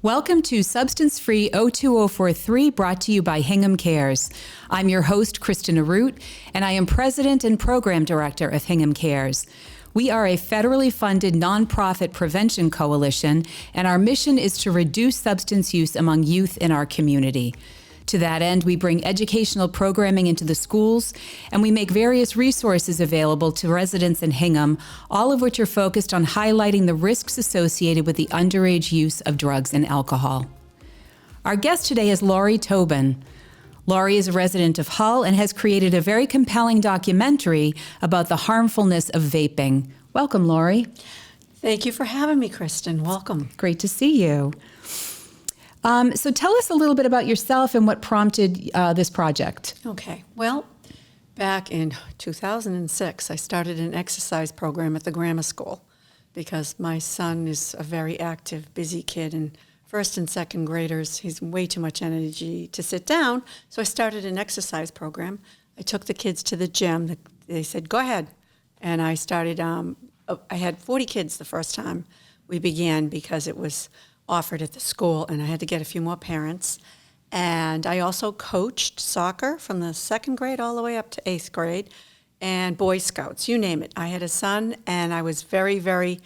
Welcome to Substance Free 02043, brought to you by Hingham Cares. I'm your host, Kristen Arute, and I am President and Program Director of Hingham Cares. We are a federally funded nonprofit prevention coalition, and our mission is to reduce substance use among youth in our community. To that end, we bring educational programming into the schools, and we make various resources available to residents in Hingham, all of which are focused on highlighting the risks associated with the underage use of drugs and alcohol. Our guest today is Laurie Tobin. Laurie is a resident of Hull and has created a very compelling documentary about the harmfulness of vaping. Welcome, Laurie. Thank you for having me, Kristen. Welcome. Great to see you. So tell us a little bit about yourself and what prompted this project. Okay. Well, back in 2006, I started an exercise program at the grammar school because my son is a very active, busy kid, and first and second graders, he's way too much energy to sit down. So I started an exercise program. I took the kids to the gym. They said, go ahead. And I started, I had 40 kids the first time we began because it was offered at the school, and I had to get a few more parents. And I also coached soccer from the second grade all the way up to 8th grade, and Boy Scouts, you name it. I had a son, and I was very, very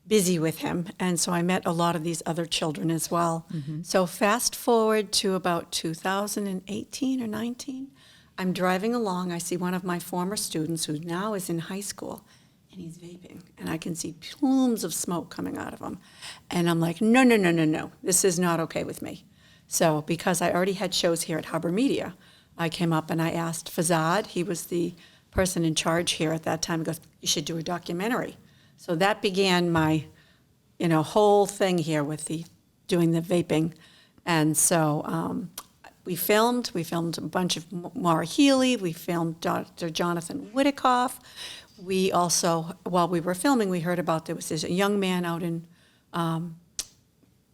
busy with him, and so I met a lot of these other children as well. Mm-hmm. So fast forward to about 2018 or 19, I'm driving along. I see one of my former students who now is in high school, and he's vaping, and I can see plumes of smoke coming out of him. And I'm like, no, this is not okay with me. So because I already had shows here at Harbor Media, I came up and I asked Fazad, he was the person in charge here at that time, he goes, you should do a documentary. So that began my, whole thing here with doing the vaping. And so we filmed a bunch of Maura Healy, we filmed Dr. Jonathan Whitikoff. We also, while we were filming, we heard about there was this young man out in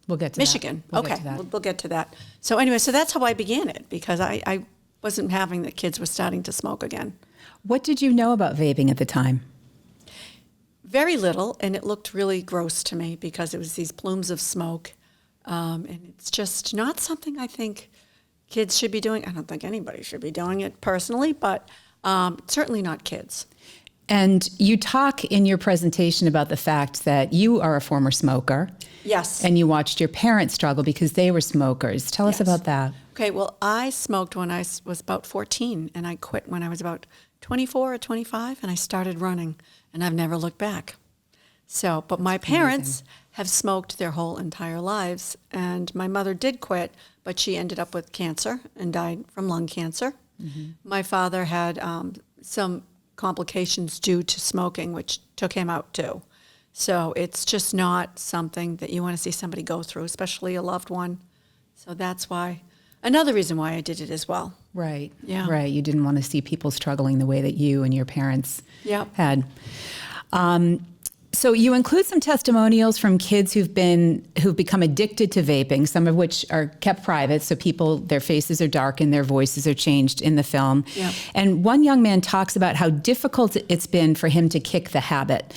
we'll get to Michigan. That. We'll get to that. So anyway, so that's how I began it, because I wasn't having the kids were starting to smoke again. What did you know about vaping at the time? Very little, and it looked really gross to me because it was these plumes of smoke. And it's just not something I think kids should be doing. I don't think anybody should be doing it personally, but certainly not kids. And you talk in your presentation about the fact that you are a former smoker. Yes. And you watched your parents struggle because they were smokers. Tell us about that. Okay, well, I smoked when I was about 14, and I quit when I was about 24 or 25, and I started running, and I've never looked back. So, but my parents have smoked their whole entire lives, and my mother did quit, but she ended up with cancer and died from lung cancer. Mm-hmm. My father had some complications due to smoking, which took him out too. So it's just not something that you want to see somebody go through, especially a loved one. So that's why, another reason why I did it as well. Right. Yeah. Right. You didn't want to see people struggling the way that you and your parents had. So you include some testimonials from kids who've become addicted to vaping, some of which are kept private, so people, their faces are darkened, their voices are changed in the film. Yep. And one young man talks about how difficult it's been for him to kick the habit.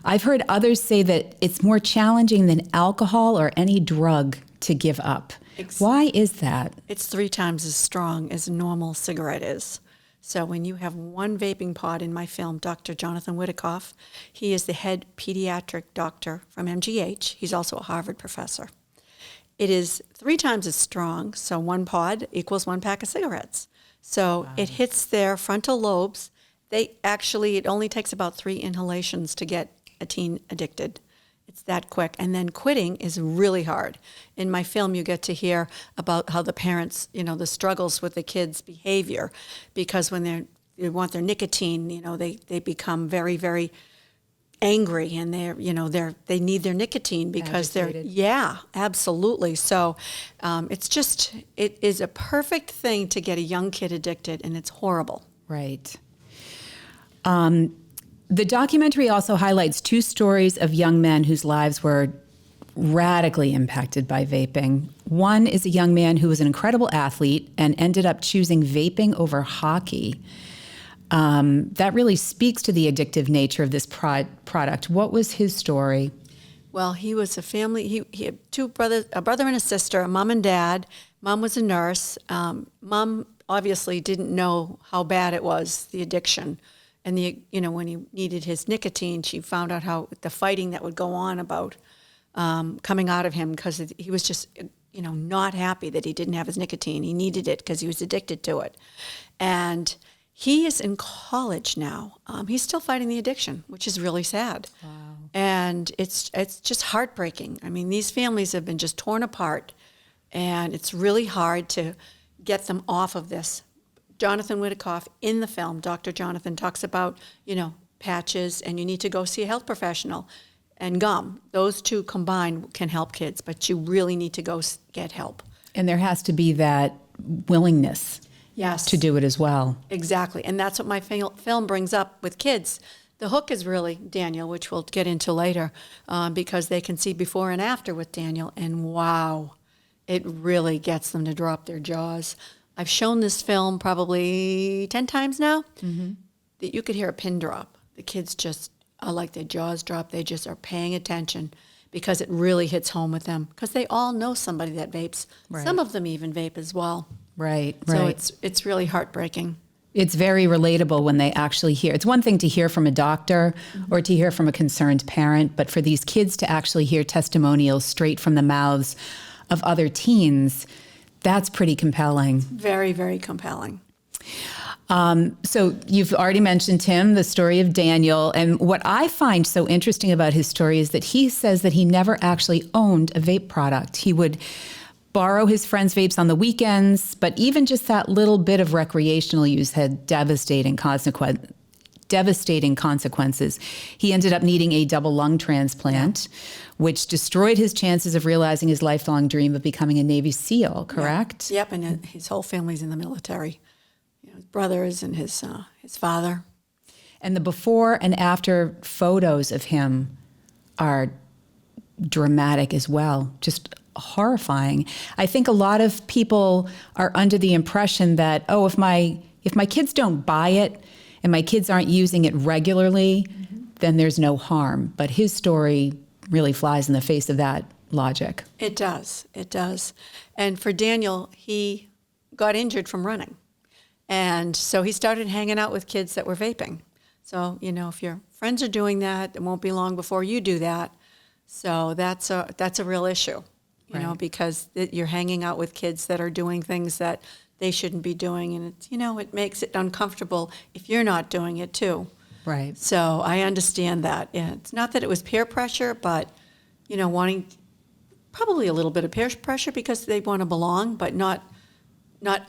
I've heard others say that it's more challenging than alcohol or any drug to give up. Why is that? It's 3 times as strong as a normal cigarette is. So when you have one vaping pod in my film, Dr. Jonathan Whitikoff, he is the head pediatric doctor from MGH. He's also a Harvard professor. It is 3 times as strong, so one pod equals 1 pack of cigarettes. So wow. It hits their frontal lobes. It only takes about 3 inhalations to get a teen addicted. It's that quick. And then quitting is really hard. In my film, you get to hear about how the parents, the struggles with the kids' behavior, because when they want their nicotine, they become very, very angry, and they need their nicotine because agitated. Absolutely. So it is a perfect thing to get a young kid addicted, and it's horrible. Right. The documentary also highlights 2 stories of young men whose lives were radically impacted by vaping. One is a young man who was an incredible athlete and ended up choosing vaping over hockey. That really speaks to the addictive nature of this product. What was his story? Well, he was a family. He had two brothers, a brother and a sister, a mom and dad. Mom was a nurse. Mom obviously didn't know how bad it was, the addiction, and when he needed his nicotine, she found out how the fighting that would go on about coming out of him because he was just not happy that he didn't have his nicotine. He needed it because he was addicted to it, and he is in college now. He's still fighting the addiction, which is really sad. Wow. And it's just heartbreaking. I mean, these families have been just torn apart, and it's really hard to get them off of this. Jonathan Whittekoff in the film, Dr. Jonathan, talks about, patches, and you need to go see a health professional, and gum. Those two combined can help kids, but you really need to go get help. And there has to be that willingness. Yes. To do it as well. Exactly. And that's what my film brings up with kids. The hook is really Daniel, which we'll get into later, because they can see before and after with Daniel, and wow, it really gets them to drop their jaws. I've shown this film probably 10 times now. Mm-hmm. That you could hear a pin drop. The kids just are like their jaws drop. They just are paying attention because it really hits home with them because they all know somebody that vapes. Right. Some of them even vape as well. Right. So it's really heartbreaking. It's very relatable when they actually hear. It's one thing to hear from a doctor or to hear from a concerned parent, but for these kids to actually hear testimonials straight from the mouths of other teens, that's pretty compelling. Very, very compelling. So you've already mentioned him, the story of Daniel. And what I find so interesting about his story is that he says that he never actually owned a vape product. He would borrow his friends' vapes on the weekends, but even just that little bit of recreational use had devastating consequences. He ended up needing a double lung transplant, which destroyed his chances of realizing his lifelong dream of becoming a Navy SEAL, correct? Yep, and his whole family's in the military. His brothers and his father. And the before and after photos of him are dramatic as well, just horrifying. I think a lot of people are under the impression that, if my kids don't buy it and my kids aren't using it regularly, then there's no harm. But his story really flies in the face of that logic. It does. And for Daniel, he got injured from running. And so he started hanging out with kids that were vaping. So, if your friends are doing that, it won't be long before you do that. So that's a real issue, because you're hanging out with kids that are doing things that they shouldn't be doing. And it's, it makes it uncomfortable if you're not doing it too. Right. So I understand that. Yeah, it's not that it was peer pressure, but, wanting probably a little bit of peer pressure because they want to belong, but not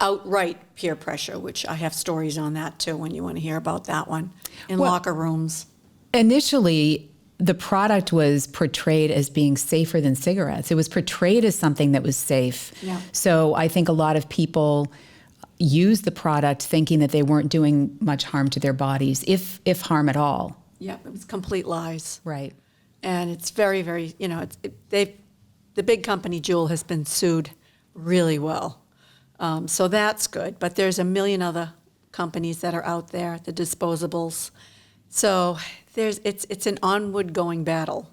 outright peer pressure, which I have stories on that too when you want to hear about that one in locker rooms. Initially, the product was portrayed as being safer than cigarettes. It was portrayed as something that was safe. Yeah. So I think a lot of people use the product thinking that they weren't doing much harm to their bodies, if harm at all. Yeah, it was complete lies. Right. And it's very, very, the big company Juul has been sued really well. So that's good. But there's a million other companies that are out there, the disposables. So it's an onward going battle.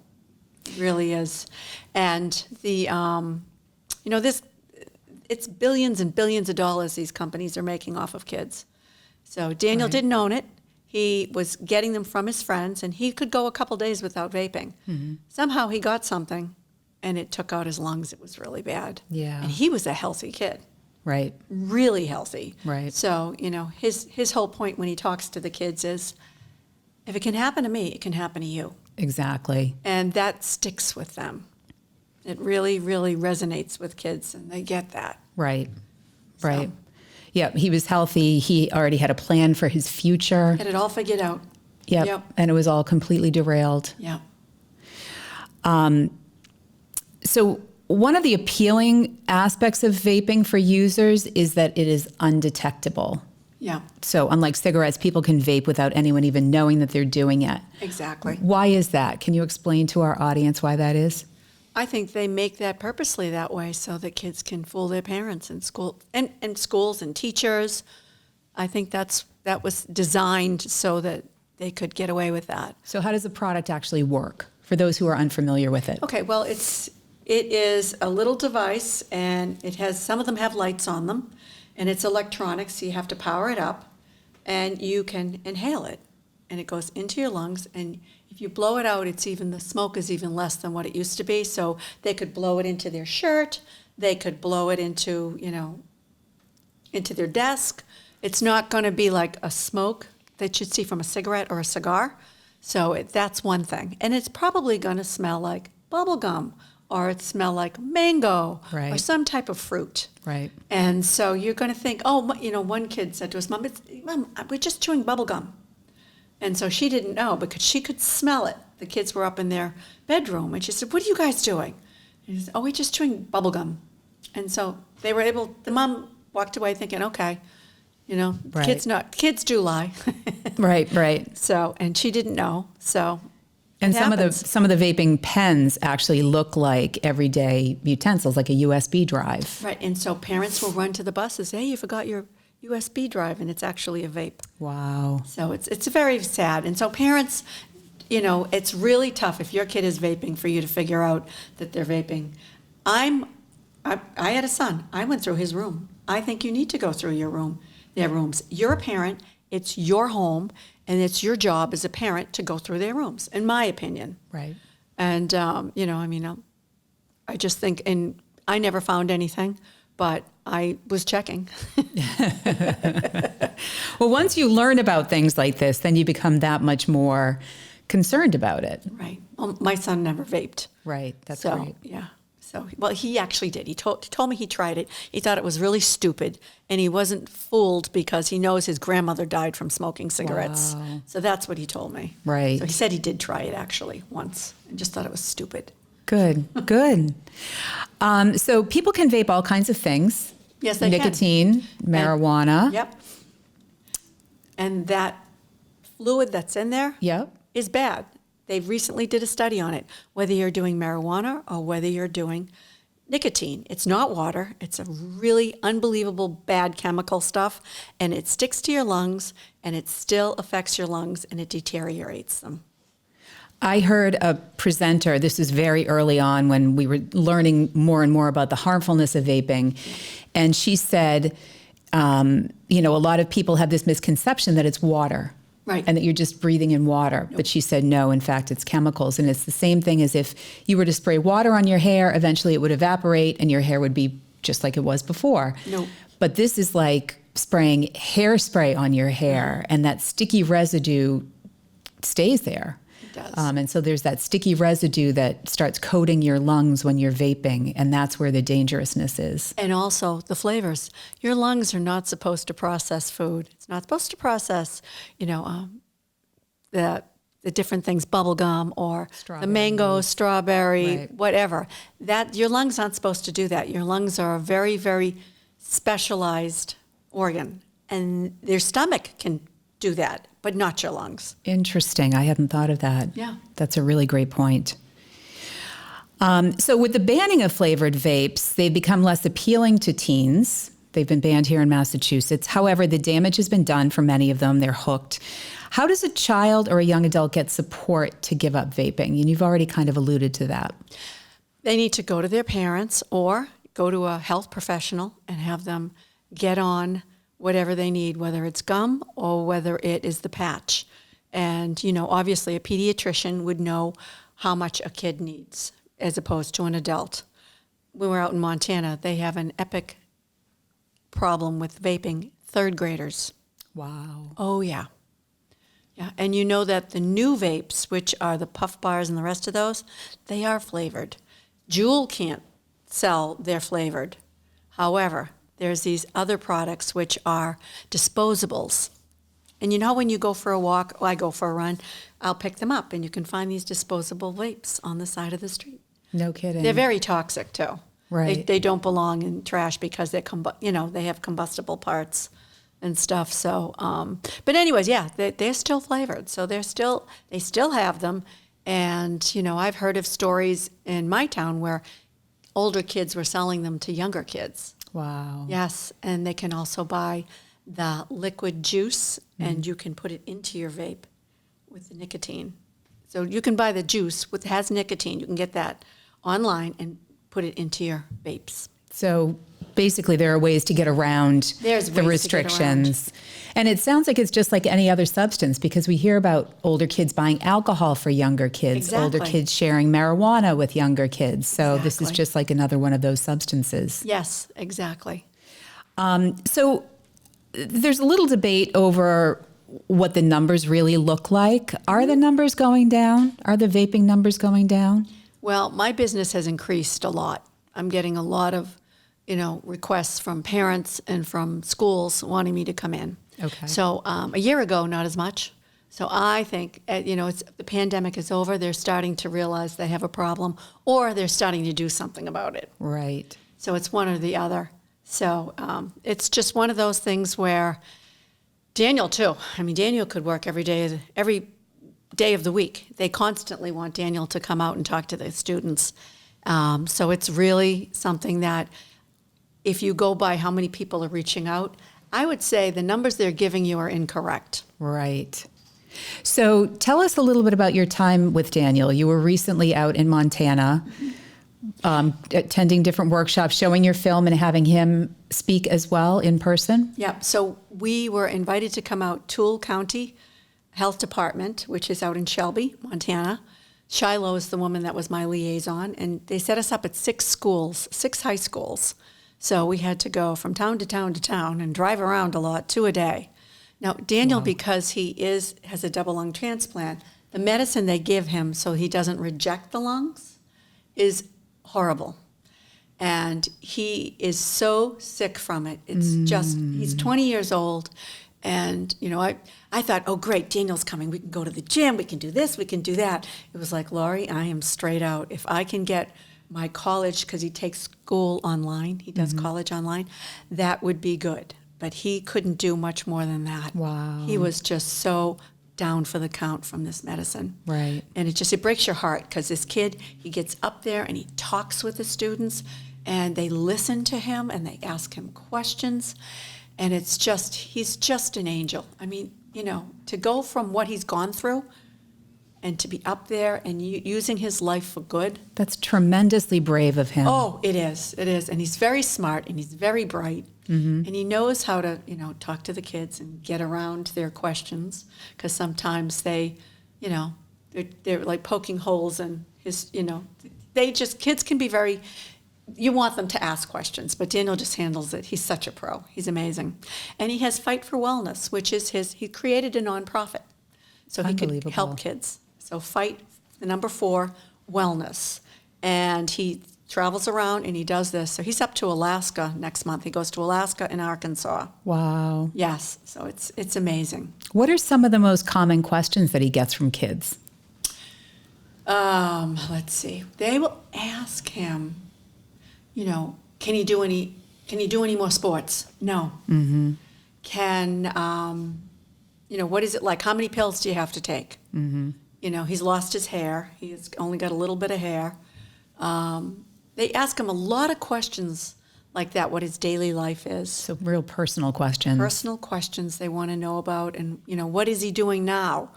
It really is. And it's billions and billions of dollars these companies are making off of kids. So Daniel didn't own it. He was getting them from his friends, and he could go a couple days without vaping. Mm-hmm. Somehow he got something, and it took out his lungs. It was really bad. Yeah. And he was a healthy kid. Right. Really healthy. Right. So, his whole point when he talks to the kids is, if it can happen to me, it can happen to you. Exactly. And that sticks with them. It really, really resonates with kids, and they get that. Right. Right. Yeah, he was healthy. He already had a plan for his future. Had it all figured out. Yep. And it was all completely derailed. Yeah. So one of the appealing aspects of vaping for users is that it is undetectable. Yeah. So unlike cigarettes, people can vape without anyone even knowing that they're doing it. Exactly. Why is that? Can you explain to our audience why that is? I think they make that purposely that way so that kids can fool their parents in school and schools and teachers. I think that was designed so that they could get away with that. So how does the product actually work for those who are unfamiliar with it? Okay, well, it is a little device, and some of them have lights on them, and it's electronic, so you have to power it up, and you can inhale it, and it goes into your lungs, and if you blow it out, the smoke is even less than what it used to be, so they could blow it into their shirt, they could blow it into their desk. It's not going to be like a smoke that you'd see from a cigarette or a cigar. So that's one thing. And it's probably going to smell like bubble gum, or it smell like mango, or some type of fruit. Right. And so you're going to think, one kid said to us, Mom, we're just chewing bubble gum. And so she didn't know because she could smell it. The kids were up in their bedroom, and she said, what are you guys doing? And he said, we're just chewing bubble gum. And so the mom walked away thinking, okay, kids do lie. Right. So, and she didn't know. So, and some of the vaping pens actually look like everyday utensils, like a USB drive. Right. And so parents will run to the bus and say, hey, you forgot your USB drive, and it's actually a vape. Wow. So it's very sad. And so parents, it's really tough if your kid is vaping for you to figure out that they're vaping. I had a son. I went through his room. I think you need to go through their rooms. You're a parent. It's your home, and it's your job as a parent to go through their rooms, in my opinion. Right. And, I just think, and I never found anything, but I was checking. Well, once you learn about things like this, then you become that much more concerned about it. Right. Well, my son never vaped. Right. That's so, great. Yeah. So, well, he actually did. He told me he tried it. He thought it was really stupid, and he wasn't fooled because he knows his grandmother died from smoking cigarettes. Wow. So that's what he told me. Right. So he said he did try it actually once and just thought it was stupid. Good. So people can vape all kinds of things. Yes, they Nicotine, can. marijuana. Yep. And that fluid that's in there is bad. They recently did a study on it, whether you're doing marijuana or whether you're doing nicotine. It's not water. It's a really unbelievable bad chemical stuff, and it sticks to your lungs, and it still affects your lungs, and it deteriorates them. I heard a presenter, this is very early on when we were learning more and more about the harmfulness of vaping, and she said, a lot of people have this misconception that it's water. Right. And that you're just breathing in water. Nope. But she said, no, in fact, it's chemicals. And it's the same thing as if you were to spray water on your hair, eventually it would evaporate and your hair would be just like it was before. Nope. But this is like spraying hairspray on your hair, and that sticky residue stays there. It does. And so there's that sticky residue that starts coating your lungs when you're vaping, and that's where the dangerousness is. And also the flavors. Your lungs are not supposed to process food. It's not supposed to process, the different things, bubble gum or the mango, strawberry, whatever. That your lungs aren't supposed to do that. Your lungs are a very, very specialized organ, and your stomach can do that, but not your lungs. Interesting. I hadn't thought of that. Yeah. That's a really great point. So with the banning of flavored vapes, they've become less appealing to teens. They've been banned here in Massachusetts. However, the damage has been done for many of them. They're hooked. How does a child or a young adult get support to give up vaping? And you've already kind of alluded to that. They need to go to their parents or go to a health professional and have them get on whatever they need, whether it's gum or whether it is the patch. And, obviously a pediatrician would know how much a kid needs as opposed to an adult. When we're out in Montana, they have an epic problem with vaping third graders. Wow. Oh, yeah. Yeah, and you know that the new vapes, which are the puff bars and the rest of those, they are flavored. Juul can't sell their flavored. However, there's these other products which are disposables. And when you go for a walk, or I go for a run, I'll pick them up, and you can find these disposable vapes on the side of the street. No kidding. They're very toxic, too. Right. They don't belong in trash because they have combustible parts and stuff. So, but anyways, yeah, they're still flavored. So they still have them. And, I've heard of stories in my town where older kids were selling them to younger kids. Wow. Yes, and they can also buy the liquid juice, and you can put it into your vape with the nicotine. So you can buy the juice with has nicotine. You can get that online and put it into your vapes. So basically there are ways to get around There's the ways to get restrictions. And it sounds like it's just like any other substance, because we hear about older kids buying alcohol for younger kids, older Exactly. kids sharing marijuana with younger kids. So this is Exactly. just like another one of those substances. Yes, exactly. So there's a little debate over what the numbers really look like. Are the numbers going down? Are the vaping numbers going down? Well, my business has increased a lot. I'm getting a lot of, requests from parents and from schools wanting me to come in. Okay. So a year ago, not as much. So I think, it's the pandemic is over. They're starting to realize they have a problem, or they're starting to do something about it. Right. So it's one or the other. So it's just one of those things where Daniel too. I mean, Daniel could work every day of the week. They constantly want Daniel to come out and talk to the students. So it's really something that, if you go by how many people are reaching out, I would say the numbers they're giving you are incorrect. Right. So tell us a little bit about your time with Daniel. You were recently out in Montana, attending different workshops, showing your film and having him speak as well in person. Yep. So we were invited to come out Toole County Health Department, which is out in Shelby, Montana. Shiloh is the woman that was my liaison, and they set us up at 6 schools, 6 high schools. So we had to go from town to town to town and drive around a lot, 2 a day. Now, Daniel, because he has a double lung transplant, the medicine they give him so he doesn't reject the lungs is horrible. And he is so sick from it. It's just, he's 20 years old. And, I thought, oh, great, Daniel's coming. We can go to the gym. We can do this. We can do that. It was like, Laurie, I am straight out. If I can get my college, because he takes school online, he does college online, that would be good. But he couldn't do much more than that. Wow. He was just so down for the count from this medicine. Right. And it breaks your heart, because this kid, he gets up there and he talks with the students, and they listen to him and they ask him questions. And he's just an angel. I mean, to go from what he's gone through and to be up there and using his life for good. That's tremendously brave of him. Oh, it is. It is. And he's very smart and he's very bright. And he knows how to, talk to the kids and get around their questions, because sometimes they're like poking holes in his, kids can be very, you want them to ask questions, but Daniel just handles it. He's such a pro. He's amazing. And he has Fight for Wellness, which is he created a nonprofit so he could help kids. So Fight, the number 4, Wellness. And he travels around and he does this. So he's up to Alaska next month. He goes to Alaska and Arkansas. Wow. Yes, so it's amazing. What are some of the most common questions that he gets from kids? Let's see. They will ask him, can you do any more sports? No. Mm-hmm. What is it like? How many pills do you have to take? Mm-hmm. He's lost his hair. He's only got a little bit of hair. They ask him a lot of questions like that, what his daily life is. So real personal questions. Personal questions they want to know about, and, what is he doing now?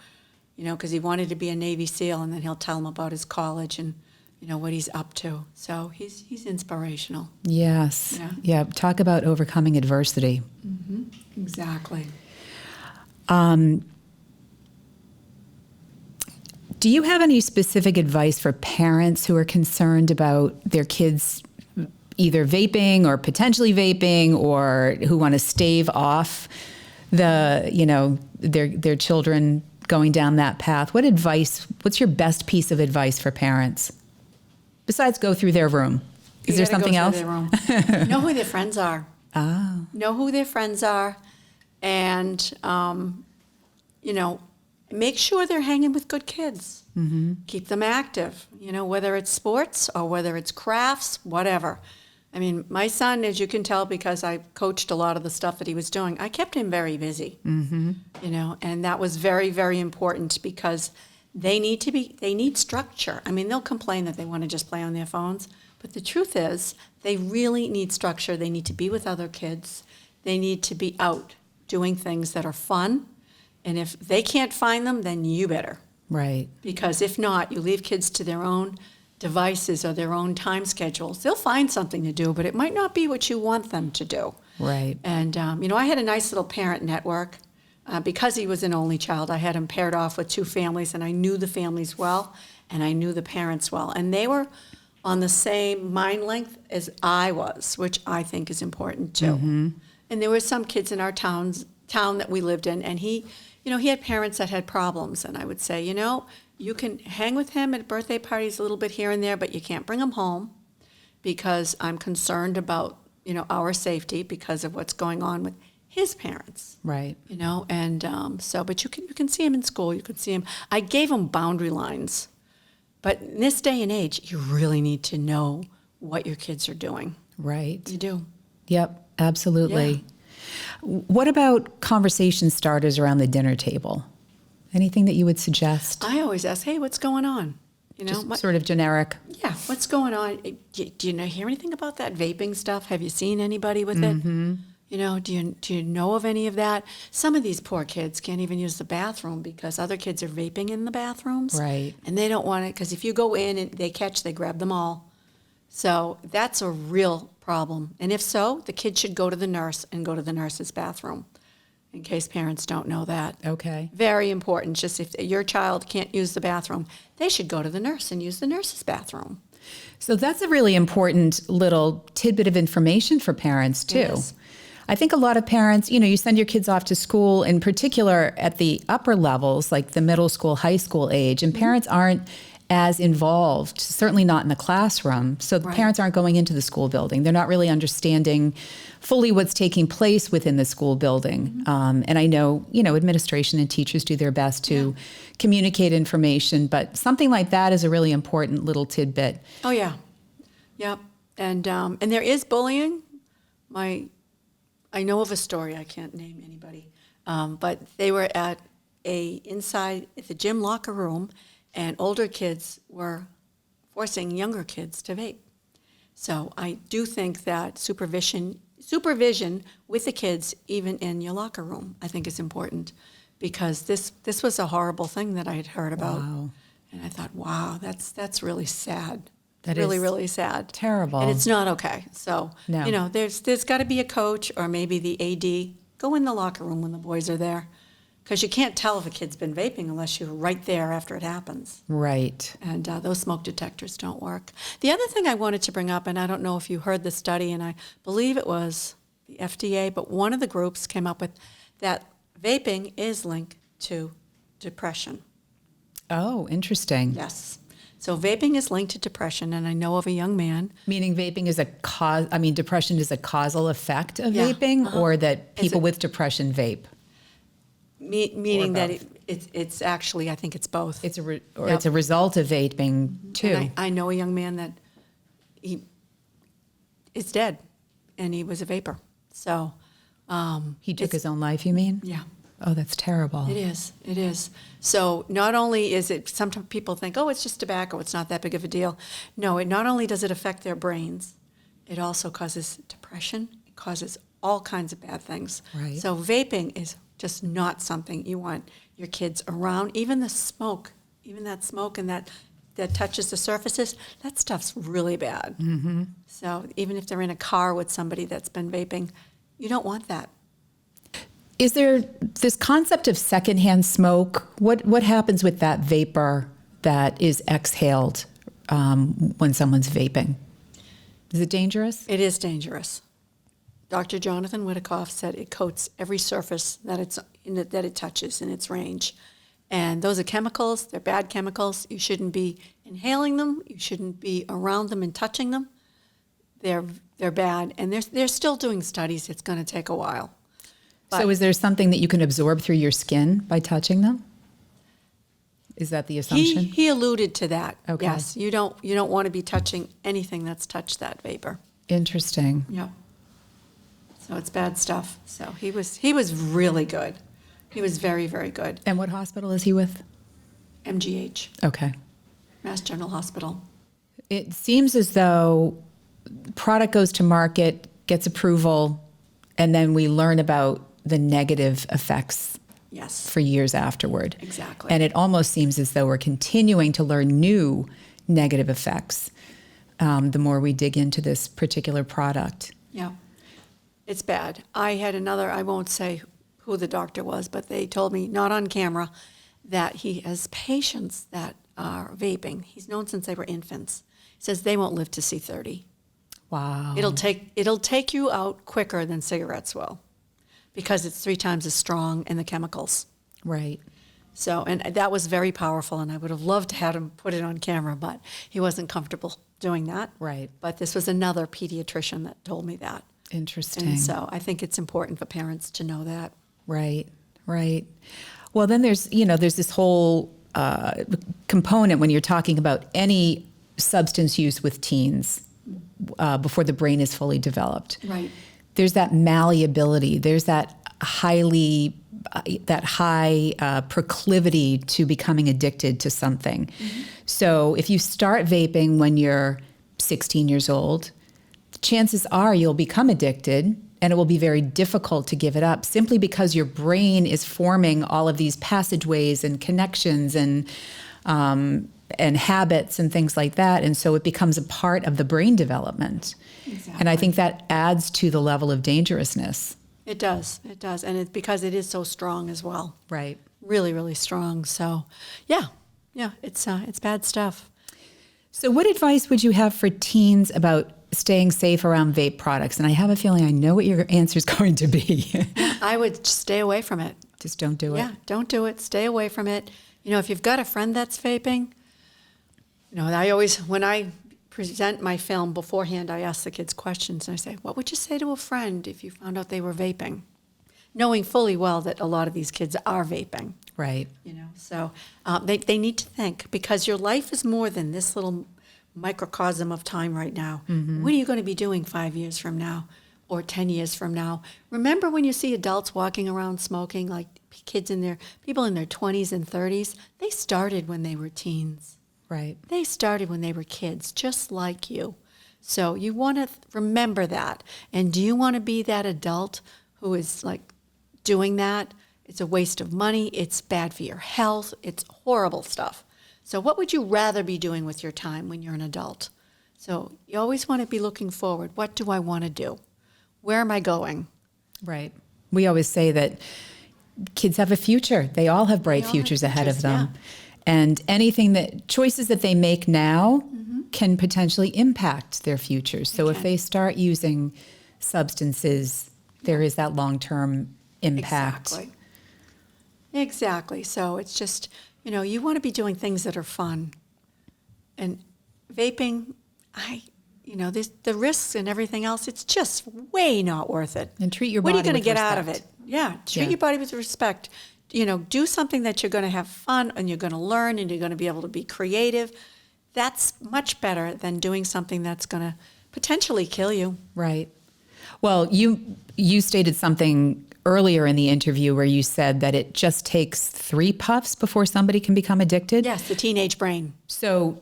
Because he wanted to be a Navy SEAL, and then he'll tell him about his college and, what he's up to. So he's inspirational. Yes. Yeah. Talk about overcoming adversity. Mm-hmm. Exactly. Do you have any specific advice for parents who are concerned about their kids either vaping or potentially vaping, or who want to stave off their children going down that path? What's your best piece of advice for parents? Besides go through their room. Is there something else? Know who their friends are. Oh. Know who their friends are, and, make sure they're hanging with good kids. Mm-hmm. Keep them active, whether it's sports or whether it's crafts, whatever. I mean, my son, as you can tell, because I coached a lot of the stuff that he was doing, I kept him very busy, and that was very, very important, because they need structure. I mean, they'll complain that they want to just play on their phones, but the truth is they really need structure. They need to be with other kids. They need to be out doing things that are fun. And if they can't find them, then you better, Right. Because if not, you leave kids to their own devices or their own time schedules. They'll find something to do, but it might not be what you want them to do. Right. And, I had a nice little parent network. Because he was an only child, I had him paired off with 2 families, and I knew the families well, and I knew the parents well. And they were on the same mind length as I was, which I think is important too. Mm-hmm. And there were some kids in our town that we lived in, and he had parents that had problems. And I would say, you can hang with him at birthday parties a little bit here and there, but you can't bring him home because I'm concerned about, our safety because of what's going on with his parents. Right. But you can see him in school. You can see him. I gave him boundary lines. But in this day and age, you really need to know what your kids are doing. Right. You do. Yep, absolutely. Yeah. What about conversation starters around the dinner table? Anything that you would suggest? I always ask, hey, what's going on? Just sort of generic. Yeah, what's going on? Do you hear anything about that vaping stuff? Have you seen anybody with it? Do you know of any of that? Some of these poor kids can't even use the bathroom because other kids are vaping in the bathrooms. Right. And they don't want it because if you go in and they grab them all. So that's a real problem. And if so, the kid should go to the nurse and go to the nurse's bathroom, in case parents don't know that. Okay. Very important. Just if your child can't use the bathroom, they should go to the nurse and use the nurse's bathroom. So that's a really important little tidbit of information for parents, too. Yes. I think a lot of parents, you send your kids off to school, in particular at the upper levels, like the middle school, high school age, and parents aren't as involved, certainly not in the classroom. So the parents aren't going into the school building. They're not really understanding fully what's taking place within the school building. And I know, administration and teachers do their best to communicate information, but something like that is a really important little tidbit. Oh, yeah. Yep. And there is bullying. I know of a story, I can't name anybody, but they were inside at the gym locker room, and older kids were forcing younger kids to vape. So I do think that supervision with the kids, even in your locker room, I think is important, because this was a horrible thing that I had heard about. Wow. And I thought, wow, that's really sad. That really, is really sad. Terrible. And it's not okay. So, No. There's got to be a coach or maybe the AD. Go in the locker room when the boys are there, because you can't tell if a kid's been vaping unless you're right there after it happens. Right. And those smoke detectors don't work. The other thing I wanted to bring up, and I don't know if you heard the study, and I believe it was the FDA, but one of the groups came up with that vaping is linked to depression. Oh, interesting. Yes. So vaping is linked to depression, and I know of a young man. Meaning vaping is depression is a causal effect of vaping, or that people with depression vape? Meaning that it's actually, I think it's both. It's a result of vaping, too. And I know a young man that he is dead, and he was a vapor. So he took his own life, you mean? Yeah. Oh, that's terrible. It is. So not only is it, sometimes people think, oh, it's just tobacco, it's not that big of a deal. No, it not only does it affect their brains, it also causes depression, it causes all kinds of bad things. Right. So vaping is just not something you want your kids around. Even that smoke and that touches the surfaces, that stuff's really bad. Mm-hmm. So even if they're in a car with somebody that's been vaping, you don't want that. Is there this concept of secondhand smoke? What happens with that vapor that is exhaled when someone's vaping? Is it dangerous? It is dangerous. Dr. Jonathan Witikoff said it coats every surface that it touches in its range. And those are chemicals. They're bad chemicals. You shouldn't be inhaling them. You shouldn't be around them and touching them. They're bad. And they're still doing studies. It's going to take a while. But so is there something that you can absorb through your skin by touching them? Is that the assumption? He alluded to that. Okay. Yes. You don't want to be touching anything that's touched that vapor. Interesting. Yeah. So it's bad stuff. So he was really good. He was very, very good. And what hospital is he with? MGH, Okay. Mass General Hospital. It seems as though product goes to market, gets approval, and then we learn about the negative effects Yes. for years afterward. Exactly. And it almost seems as though we're continuing to learn new negative effects the more we dig into this particular product. Yeah. It's bad. I had another, I won't say who the doctor was, but they told me, not on camera, that he has patients that are vaping. He's known since they were infants. He says they won't live to see 30. Wow. It'll take you out quicker than cigarettes will, because it's 3 times as strong in the chemicals. Right. So, and that was very powerful, and I would have loved to have him put it on camera, but he wasn't comfortable doing that. Right. But this was another pediatrician that told me that. Interesting. And so I think it's important for parents to know that. Right, right. Well, then there's this whole component when you're talking about any substance use with teens before the brain is fully developed. Right. There's that malleability. There's that high proclivity to becoming addicted to something. Mm-hmm. So if you start vaping when you're 16 years old, chances are you'll become addicted, and it will be very difficult to give it up simply because your brain is forming all of these passageways and connections and habits and things like that. And so it becomes a part of the brain development. Exactly. And I think that adds to the level of dangerousness. It does. It does. And it's because it is so strong as well. Right. Really, really strong. So, yeah, it's bad stuff. So what advice would you have for teens about staying safe around vape products? And I have a feeling I know what your answer is going to be. I would stay away from it. Just don't do it. Yeah, don't do it. Stay away from it. If you've got a friend that's vaping, when I present my film beforehand, I ask the kids questions, and I say, what would you say to a friend if you found out they were vaping? Knowing fully well that a lot of these kids are vaping. Right. So they need to think, because your life is more than this little microcosm of time right now. Mm-hmm. What are you going to be doing 5 years from now or 10 years from now? Remember when you see adults walking around smoking, like people in their 20s and 30s, they started when they were teens. Right. They started when they were kids, just like you. So you want to remember that. And do you want to be that adult who is like doing that? It's a waste of money. It's bad for your health. It's horrible stuff. So what would you rather be doing with your time when you're an adult? So you always want to be looking forward. What do I want to do? Where am I going? Right. We always say that kids have a future. They all have bright futures ahead of them. Yeah. And choices that they make now mm-hmm. can potentially impact their futures. So if they start using substances, there is that long-term impact. Exactly. So it's just, you want to be doing things that are fun. And vaping, the risks and everything else, it's just way not worth it. And treat your body with respect. What are you going to get out of it? Yeah, treat your body with respect. Do something that you're going to have fun and you're going to learn and you're going to be able to be creative. That's much better than doing something that's going to potentially kill you. Right. Well, you stated something earlier in the interview where you said that it just takes 3 puffs before somebody can become addicted. Yes, the teenage brain. So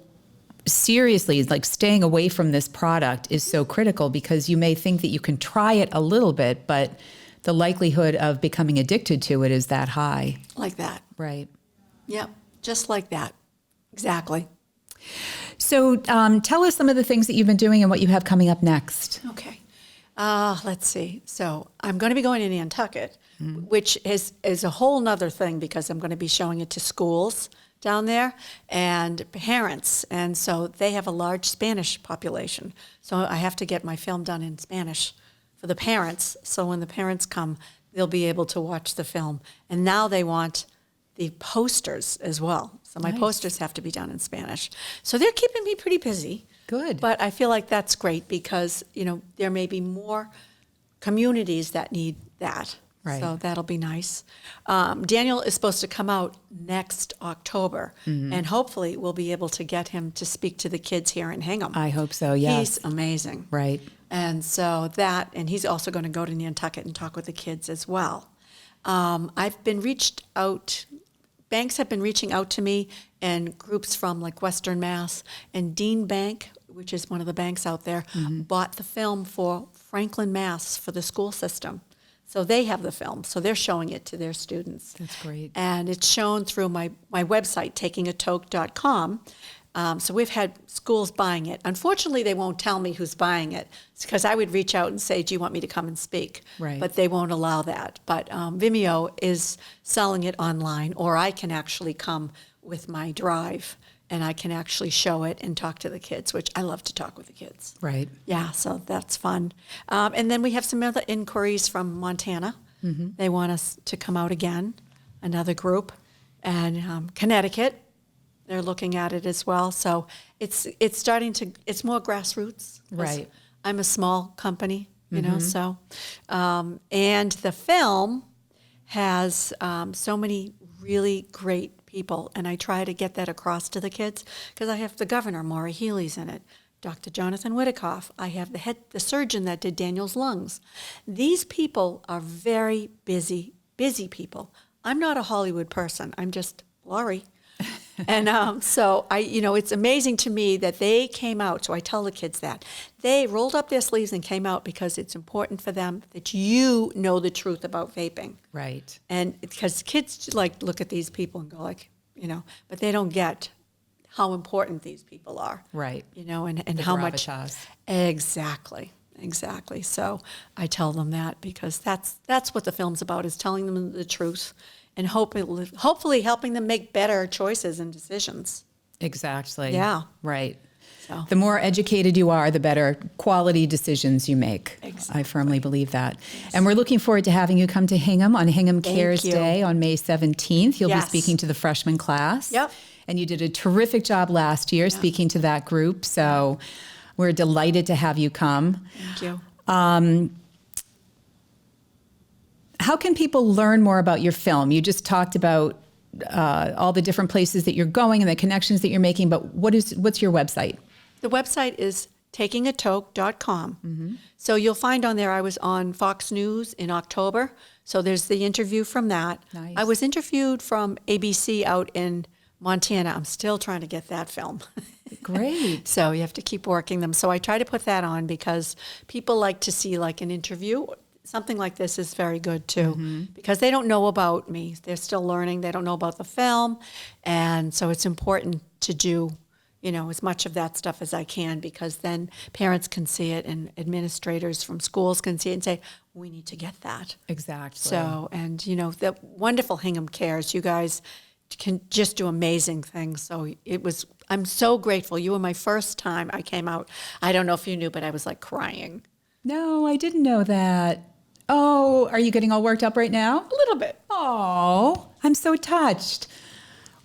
seriously, like staying away from this product is so critical, because you may think that you can try it a little bit, but the likelihood of becoming addicted to it is that high. Like that. Right. Yep, just like that. Exactly. So tell us some of the things that you've been doing and what you have coming up next. Okay. Let's see. So I'm going to be going to Nantucket, which is a whole nother thing, because I'm going to be showing it to schools down there and parents. And so they have a large Spanish population. So I have to get my film done in Spanish for the parents. So when the parents come, they'll be able to watch the film. And now they want the posters as well. So my posters have to be done in Spanish. So they're keeping me pretty busy. Good. But I feel like that's great, because, there may be more communities that need that. Right. So that'll be nice. Daniel is supposed to come out next October, mm-hmm. and hopefully we'll be able to get him to speak to the kids here in Hingham. I hope so, yes. He's amazing. Right. And so and he's also going to go to Nantucket and talk with the kids as well. I've been reached out, banks have been reaching out to me, and groups from like Western Mass, and Dean Bank, which is one of the banks out there, mm-hmm. bought the film for Franklin, Mass for the school system. So they have the film. So they're showing it to their students. That's great. And it's shown through my website, takingatoke.com. So we've had schools buying it. Unfortunately, they won't tell me who's buying it. It's because I would reach out and say, do you want me to come and speak? Right. But they won't allow that. But Vimeo is selling it online, or I can actually come with my drive and I can actually show it and talk to the kids, which I love to talk with the kids. Right. Yeah, so that's fun. And then we have some other inquiries from Montana. Mm-hmm. They want us to come out again, another group. And Connecticut, they're looking at it as well. So it's starting to, it's more grassroots. Right. I'm a small company, you know, so. And the film has so many really great people, and I try to get that across to the kids because I have the governor, Maura Healey's in it, Dr. Jonathan Whittakoff. I have the surgeon that did Daniel's lungs. These people are very busy people. I'm not a Hollywood person. I'm just Laurie. And so it's amazing to me that they came out. So I tell the kids that they rolled up their sleeves and came out because it's important for them that you know the truth about vaping. Right. And because kids look at these people and go but they don't get how important these people are. Right. And The how much. gravitas. Exactly. So I tell them that because that's what the film's about, is telling them the truth and hopefully helping them make better choices and decisions. Exactly. Yeah. Right. So. The more educated you are, the better quality decisions you make. Exactly. I firmly believe that. Yes. And we're looking forward to having you come to Hingham on Hingham Cares Day on May 17th. You'll be speaking to the freshman class. Yep. And you did a terrific job last year speaking to that group. So we're delighted to have you come. Thank you. How can people learn more about your film? You just talked about all the different places that you're going and the connections that you're making, but what's your website? The website is takingatoke.com. Mm-hmm. So you'll find on there I was on Fox News in October. So there's the interview from that. Nice. I was interviewed from ABC out in Montana. I'm still trying to get that film. Great. So you have to keep working them. So I try to put that on because people like to see an interview. Something like this is very good too, because they don't know about me. They're still learning. They don't know about the film. And so it's important to do, as much of that stuff as I can, because then parents can see it and administrators from schools can see it and say, we need to get that. Exactly. So, and the wonderful Hingham Cares, you guys can just do amazing things. So I'm so grateful. You were my first time I came out. I don't know if you knew, but I was crying. No, I didn't know that. Oh, are you getting all worked up right now? A little bit. Oh, I'm so touched.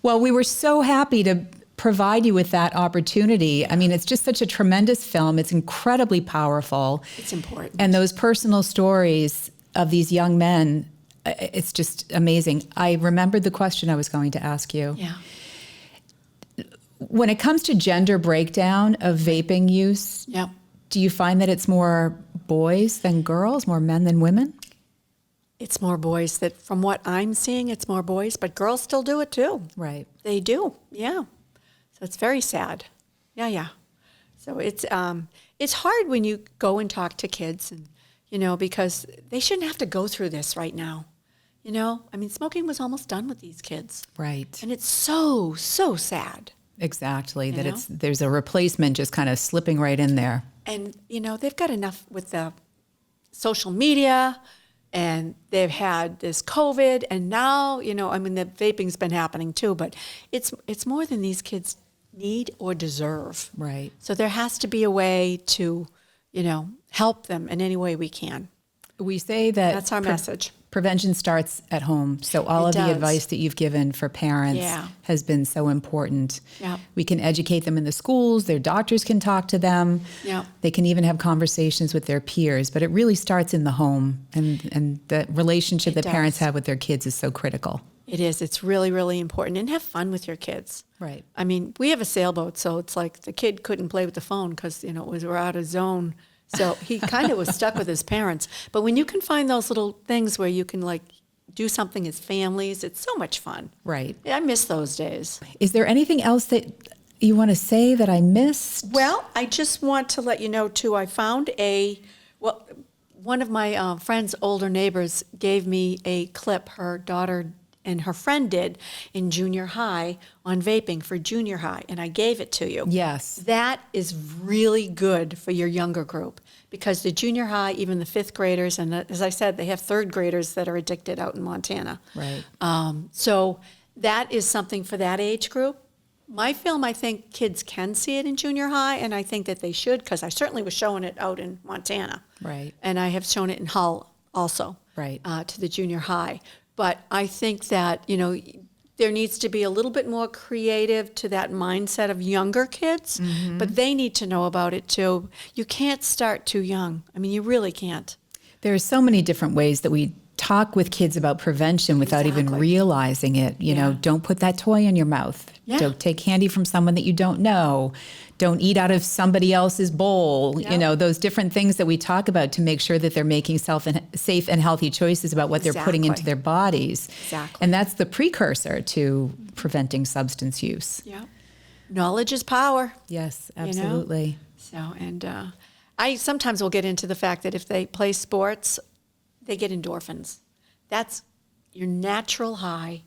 Well, we were so happy to provide you with that opportunity. I mean, it's just such a tremendous film. It's incredibly powerful. It's important. And those personal stories of these young men, it's just amazing. I remembered the question I was going to ask you. Yeah. When it comes to gender breakdown of vaping use, Yep. do you find that it's more boys than girls, more men than women? It's more boys. That from what I'm seeing, it's more boys, but girls still do it too. Right. They do, yeah. So it's very sad. Yeah. So it's hard when you go and talk to kids, and because they shouldn't have to go through this right now. I mean, smoking was almost done with these kids. Right. And it's so sad. Exactly. There's a replacement just kind of slipping right in there. And, they've got enough with the social media, and they've had this COVID, and now, the vaping's been happening too, but it's more than these kids need or deserve. Right. So there has to be a way to, help them in any way we can. We say that That's our message. Prevention starts at home. So all It of does. the advice that you've given for parents has been so important. Yeah. We can educate them in the schools. Their doctors can talk to them. Yeah. They can even have conversations with their peers. But it really starts in the home. And the relationship that parents have with their kids is so critical. It is. It's really, really important. And have fun with your kids. Right. I mean, we have a sailboat, so it's the kid couldn't play with the phone because, we're out of zone. So he kind of was stuck with his parents. But when you can find those little things where you can do something as families, it's so much fun. Right. I miss those days. Is there anything else that you want to say that I missed? Well, I just want to let you know too, I found one of my friend's older neighbors gave me a clip her daughter and her friend did in junior high on vaping for junior high, and I gave it to you. Yes. That is really good for your younger group because the junior high, even the fifth graders, and as I said, they have third graders that are addicted out in Montana. Right. So that is something for that age group. My film, I think kids can see it in junior high, and I think that they should because I certainly was showing it out in Montana. Right. And I have shown it in Hull also. Right. To the junior high. But I think that, there needs to be a little bit more creative to that mindset of younger kids, but they need to know about it too. You can't start too young. I mean, you really can't. There are so many different ways that we talk with kids about prevention without even realizing it. You know, don't put that toy in your mouth. Yeah. Don't take candy from someone that you don't know. Don't eat out of somebody else's bowl. Yep. You know, those different things that we talk about to make sure that they're making safe and healthy choices about what they're putting into their bodies. Exactly. And that's the precursor to preventing substance use. Yeah. Knowledge is power. Yes, absolutely. So, and I sometimes will get into the fact that if they play sports, they get endorphins. That's your natural high,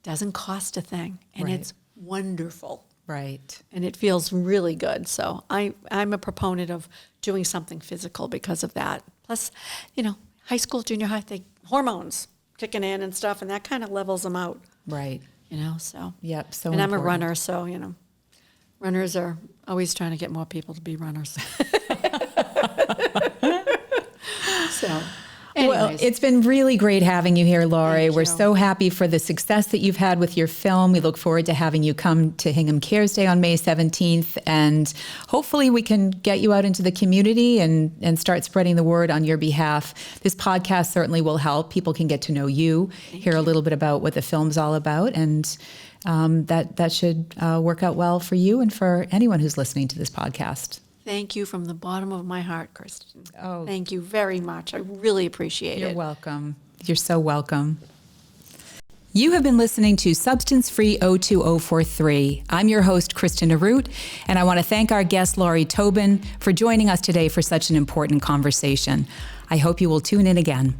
doesn't cost a thing, and it's wonderful. Right. And it feels really good. So I'm a proponent of doing something physical because of that. Plus, high school, junior high, hormones kicking in and stuff, and that kind of levels them out. Right. So. Yep, so And I'm a important. runner, so, runners are always trying to get more people to be runners. So. Well, Anyways. it's been really great having you here, Laurie. Thank We're you. so happy for the success that you've had with your film. We look forward to having you come to Hingham Cares Day on May 17th. And hopefully we can get you out into the community and start spreading the word on your behalf. This podcast certainly will help. People can get to know you, hear a little bit about what the film's all about. And that should work out well for you and for anyone who's listening to this podcast. Thank you from the bottom of my heart, Kristen. Oh. Thank you very much. I really appreciate it. You're welcome. You're so welcome. You have been listening to Substance Free 02043. I'm your host, Kristen Arute, and I want to thank our guest, Laurie Tobin, for joining us today for such an important conversation. I hope you will tune in again.